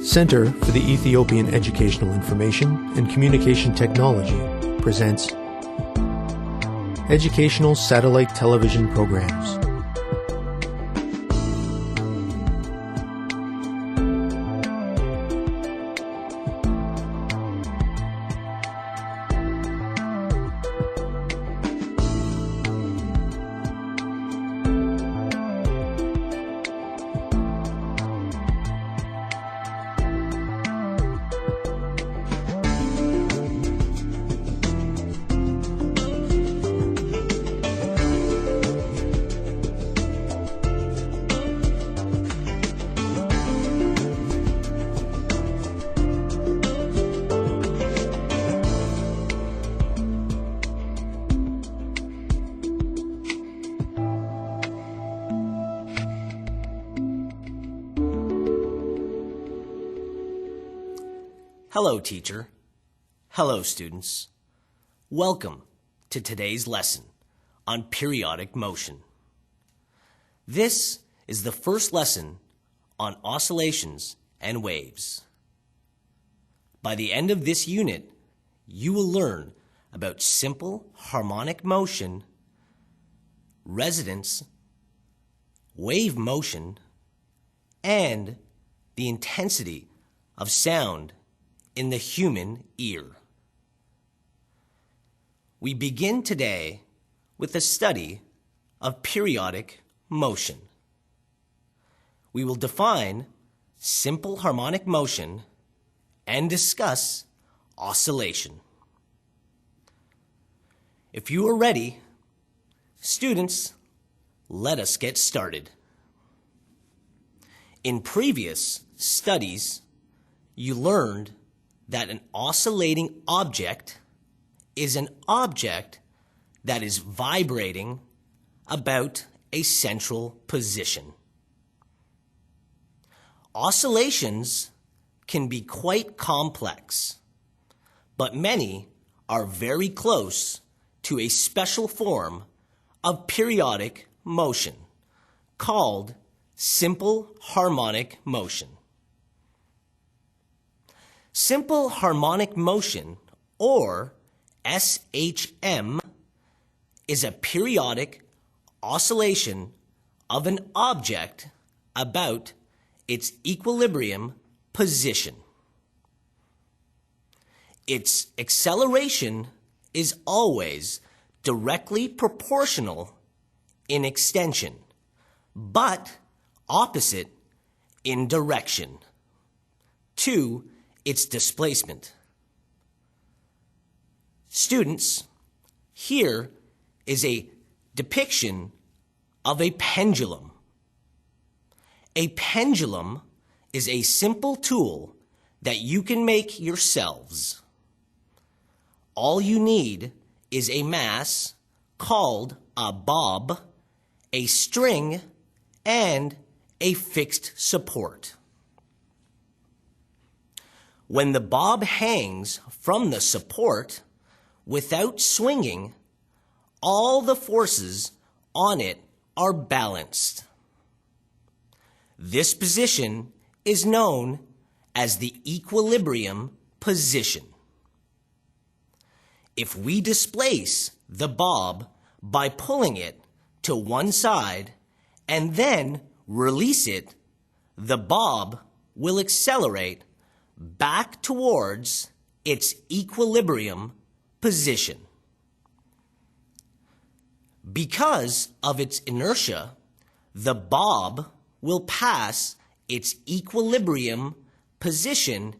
Center for the Ethiopian Educational Information and Communication Technology presents Educational Satellite Television Programs. Hello, teacher. Hello, students. Welcome to today's lesson on periodic motion. This is the first lesson on oscillations and waves. By the end of this unit, you will learn about simple harmonic motion, resonance, wave motion, and the intensity of sound in the human ear. We begin today with a study of periodic motion. We will define simple harmonic motion and discuss oscillation. If you are ready, students, let us get started. In previous studies, you learned that an oscillating object is an object that is vibrating about a central position. Oscillations can be quite complex, but many are very close to a special form of periodic motion called simple harmonic motion. Simple harmonic motion, or SHM, is a periodic oscillation of an object about its equilibrium position. Its acceleration is always directly proportional in extension, but opposite in direction to its displacement. Students, here is a depiction of a pendulum. A pendulum is a simple tool that you can make yourselves. All you need is a mass called a bob, a string, and a fixed support. When the bob hangs from the support without swinging, all the forces on it are balanced. This position is known as the equilibrium position. If we displace the bob by pulling it to one side and then release it, the bob will accelerate back towards its equilibrium position. Because of its inertia, the bob will pass its equilibrium position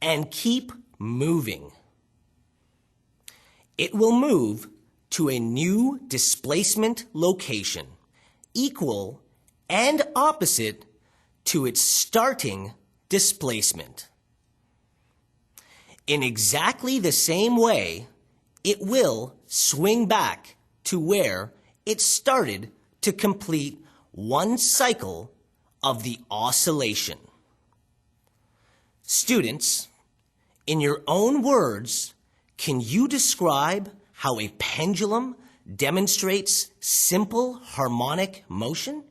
and keep moving. It will move to a new displacement location, equal and opposite to its starting displacement. In exactly the same way, it will swing back to where it started to complete one cycle of the oscillation. Students, in your own words, can you describe how a pendulum demonstrates simple harmonic motion?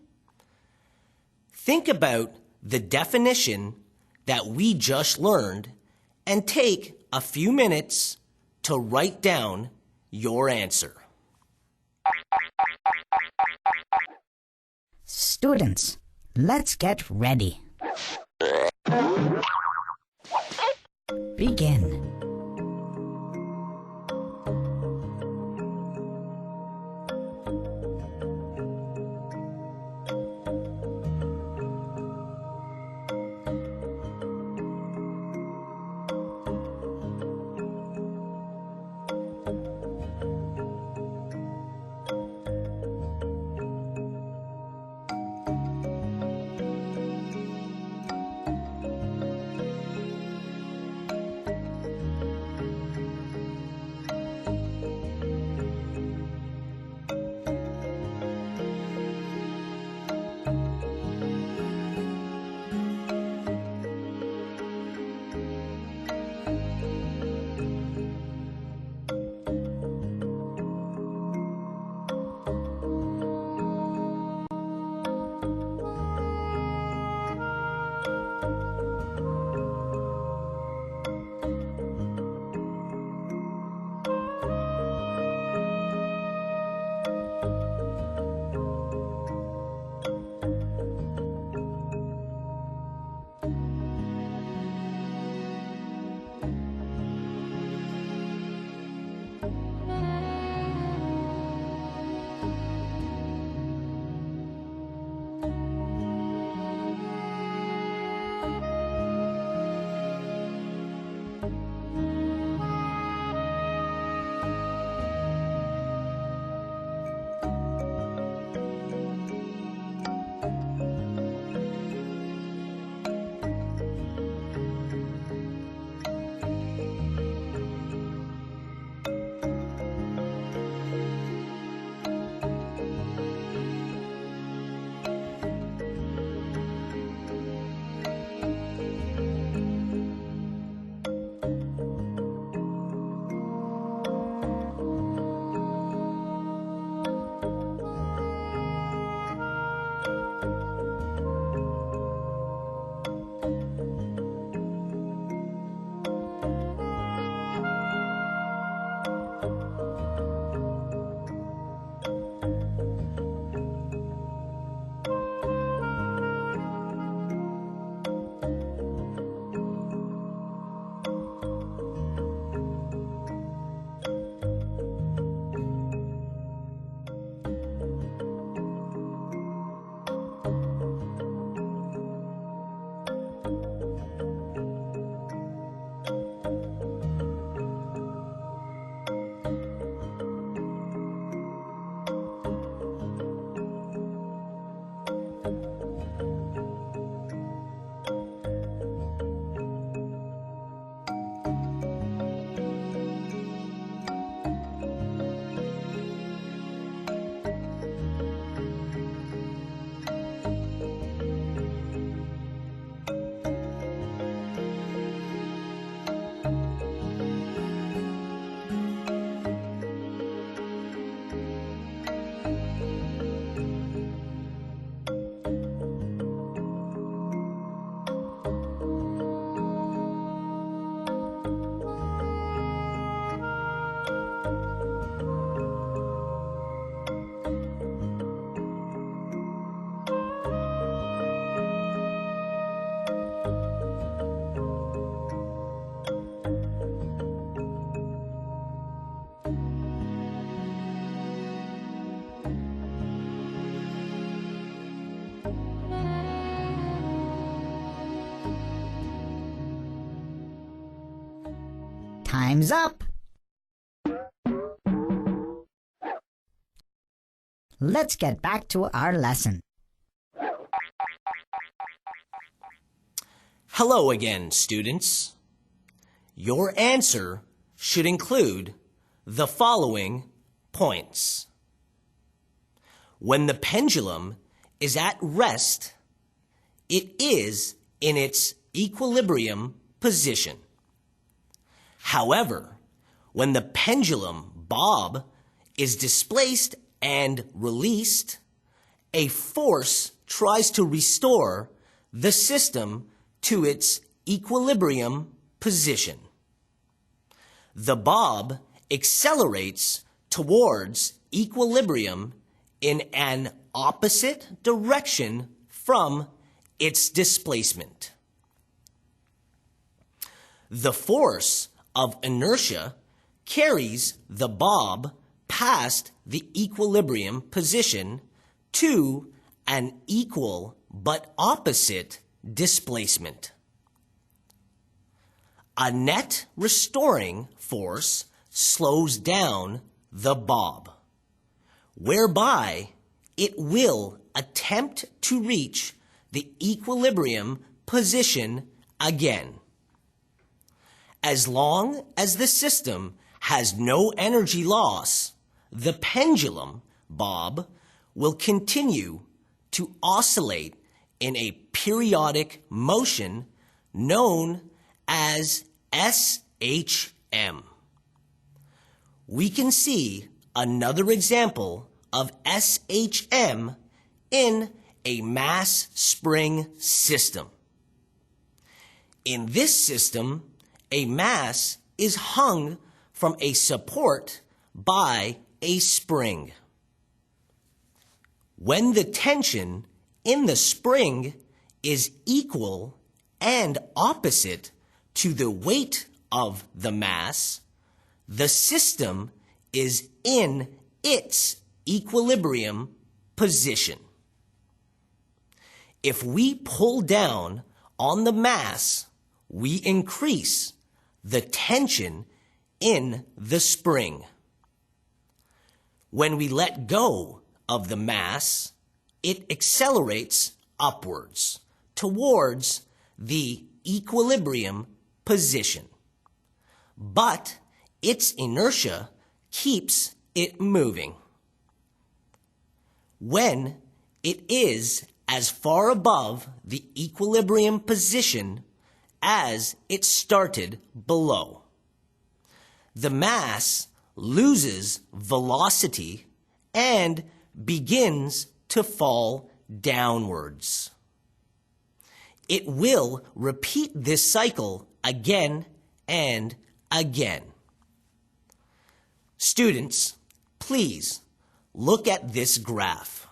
Think about the definition that we just learned and take a few minutes to write down your answer. Students, let's get ready. Begin. Time's up. Let's get back to our lesson. Hello again, students. Your answer should include the following points. When the pendulum is at rest, it is in its equilibrium position. However, when the pendulum bob is displaced and released, a force tries to restore the system to its equilibrium position. The bob accelerates towards equilibrium in an opposite direction from its displacement. The force of inertia carries the bob past the equilibrium position to an equal but opposite displacement. A net restoring force slows down the bob, whereby it will attempt to reach the equilibrium position again. As long as the system has no energy loss, the pendulum bob will continue to oscillate in a periodic motion known as SHM. We can see another example of SHM in a mass spring system. In this system, a mass is hung from a support by a spring. When the tension in the spring is equal and opposite to the weight of the mass, the system is in its equilibrium position. If we pull down on the mass, we increase the tension in the spring. When we let go of the mass, it accelerates upwards towards the equilibrium position. But its inertia keeps it moving. When it is as far above the equilibrium position as it started below, the mass loses velocity and begins to fall downwards. It will repeat this cycle again and again. Students, please look at this graph.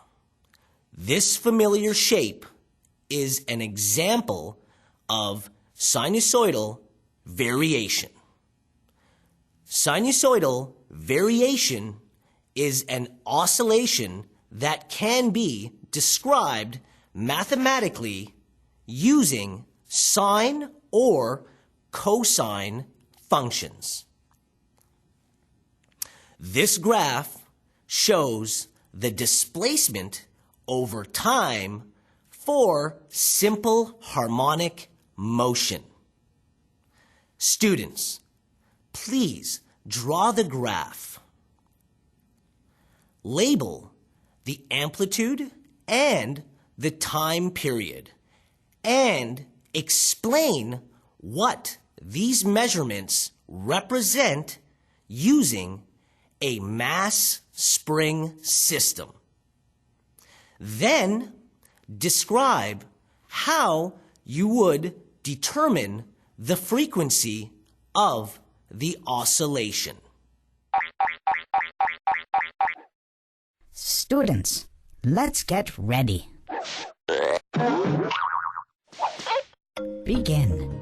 This familiar shape is an example of sinusoidal variation. Sinusoidal variation is an oscillation that can be described mathematically using sine or cosine functions. This graph shows the displacement over time for simple harmonic motion. Students, please draw the graph. Label the amplitude and the time period, and explain what these measurements represent using a mass spring system. Then describe how you would determine the frequency of the oscillation. Students, let's get ready. Begin.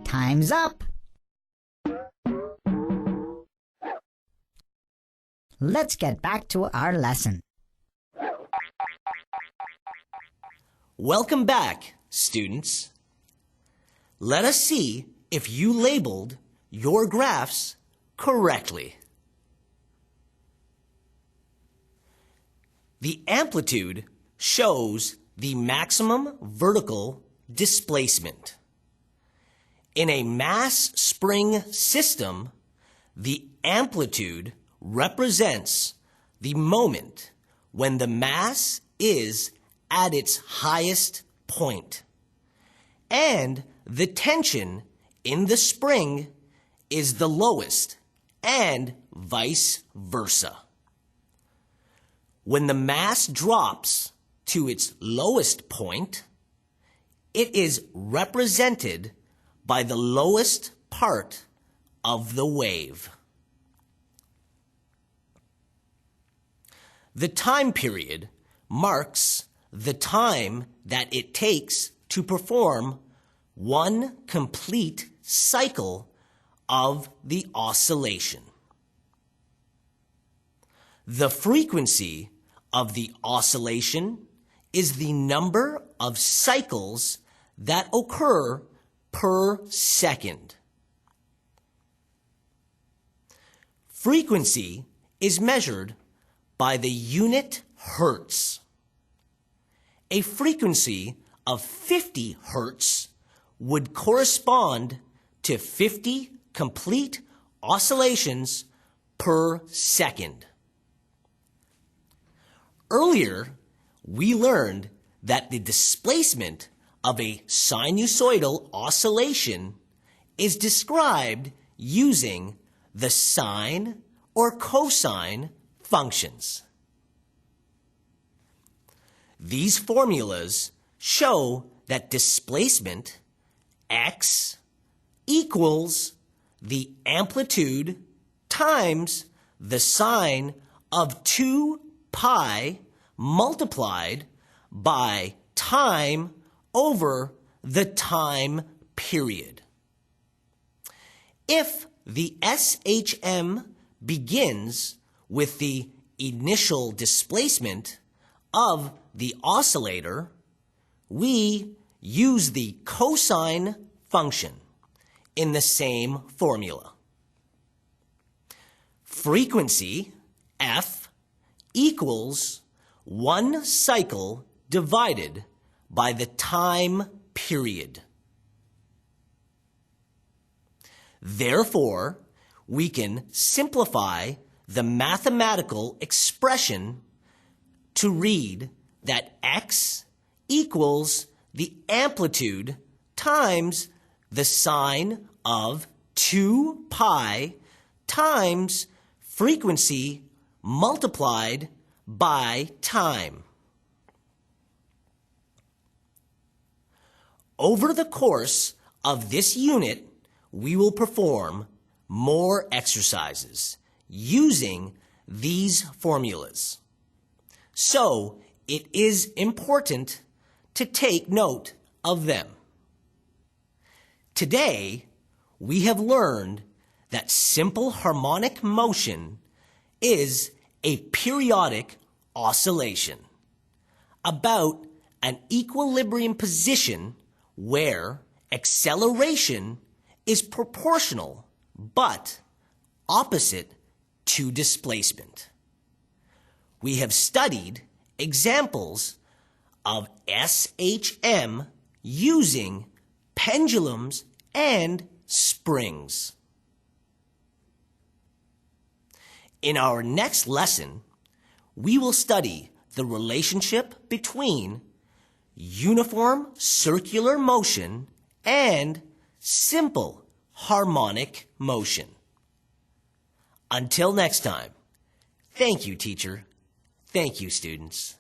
Time's up. Let's get back to our lesson. Welcome back, students. Let us see if you labeled your graphs correctly. The amplitude shows the maximum vertical displacement. In a mass spring system, the amplitude represents the moment when the mass is at its highest point, and the tension in the spring is the lowest, and vice versa. When the mass drops to its lowest point, it is represented by the lowest part of the wave. The time period marks the time that it takes to perform one complete cycle of the oscillation. The frequency of the oscillation is the number of cycles that occur per second. Frequency is measured by the unit hertz. A frequency of 50 hertz would correspond to 50 complete oscillations per second. Earlier, we learned that the displacement of a sinusoidal oscillation is described using the sine or cosine functions. These formulas show that displacement x equals the amplitude times the sine of 2 pi multiplied by time over the time period. If the SHM begins with the initial displacement of the oscillator, we use the cosine function in the same formula. Frequency, F, equals 1 cycle divided by the time period. Therefore, we can simplify the mathematical expression to read that x equals the amplitude times the sine of 2 pi times frequency multiplied by time. Over the course of this unit, we will perform more exercises using these formulas. So it is important to take note of them. Today, we have learned that simple harmonic motion is a periodic oscillation about an equilibrium position where acceleration is proportional but opposite to displacement. We have studied examples of SHM using pendulums and springs. In our next lesson, we will study the relationship between uniform circular motion and simple harmonic motion. Until next time, thank you, teacher. Thank you, students.